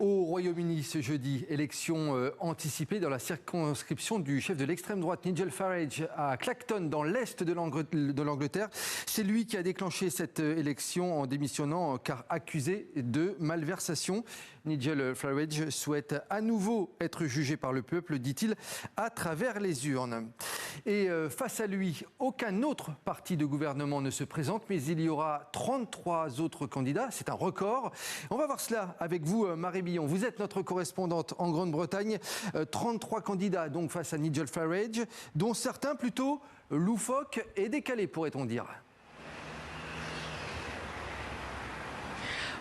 Au Royaume-Uni ce jeudi, élection anticipée dans la circonscription du chef de l'extrême droite Nigel Farage à Clacton dans l'est de l'Angleterre. C'est lui qui a déclenché cette élection en démissionnant car accusé de malversation. Nigel Farage souhaite à nouveau être jugé par le peuple, dit-il, à travers les urnes. Et face à lui, aucun autre parti de gouvernement ne se présente, mais il y aura 33 autres candidats. C'est un record. On va voir cela avec vous, Marie Billon. Vous êtes notre correspondante en Grande-Bretagne. 33 candidats donc face à Nigel Farage, dont certains plutôt loufoques et décalés, pourrait-on dire.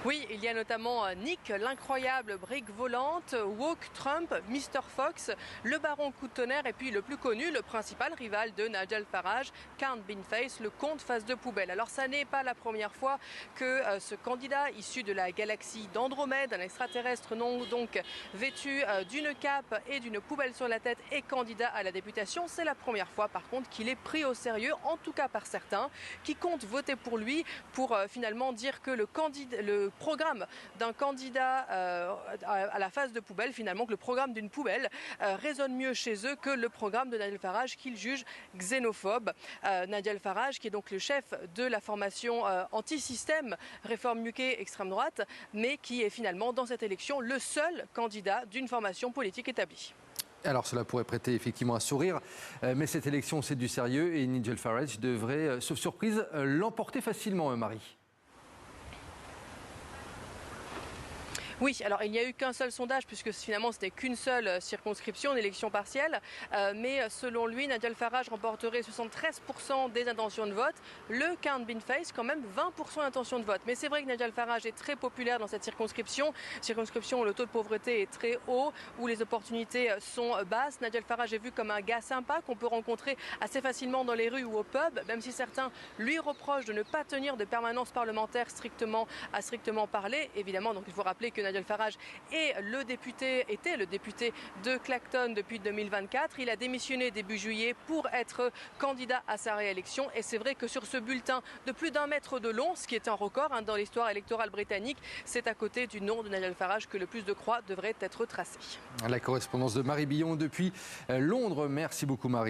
Oui, il y a notamment Nick, l'incroyable brique volante, Woke Trump, Mr Fox, le baron coup de tonnerre et puis le plus connu, le principal rival de Nigel Farage, Count Beanface, le comte face de poubelle. Alors ça n'est pas la première fois que ce candidat issu de la galaxie d'Andromède, un extraterrestre non donc vêtu d'une cape et d'une poubelle sur la tête, est candidat à la députation. C'est la première fois par contre qu'il est pris au sérieux, en tout cas par certains, qui comptent voter pour lui pour finalement dire que le programme d'un candidat à la face de poubelle, finalement, que le programme d'une poubelle résonne mieux chez eux que le programme de Nigel Farage qu'ils jugent xénophobe. Nigel Farage, qui est donc le chef de la formation anti-système Réforme UK extrême droite, mais qui est finalement dans cette élection le seul candidat d'une formation politique établie. Alors cela pourrait prêter effectivement un sourire, mais cette élection c'est du sérieux et Nigel Farage devrait, sauf surprise, l'emporter facilement, Marie. Oui, alors il n'y a eu qu'un seul sondage puisque finalement ce n'est qu'une seule circonscription, une élection partielle. Mais selon lui, Nigel Farage remporterait 73% des intentions de vote. Le Count Beanface, quand même 20% d'intentions de vote. Mais c'est vrai que Nigel Farage est très populaire dans cette circonscription où le taux de pauvreté est très haut, où les opportunités sont basses. Nigel Farage est vu comme un gars sympa qu'on peut rencontrer assez facilement dans les rues ou au pub, même si certains lui reprochent de ne pas tenir de permanence parlementaire à strictement parler. Évidemment, donc il faut rappeler que Nigel Farage était le député de Clacton depuis 2024. Il a démissionné début juillet pour être candidat à sa réélection. Et c'est vrai que sur ce bulletin de plus d'1 mètre de long, ce qui est un record dans l'histoire électorale britannique, c'est à côté du nom de Nigel Farage que le plus de croix devrait être tracé. La correspondance de Marie Billon depuis Londres. Merci beaucoup, Marie.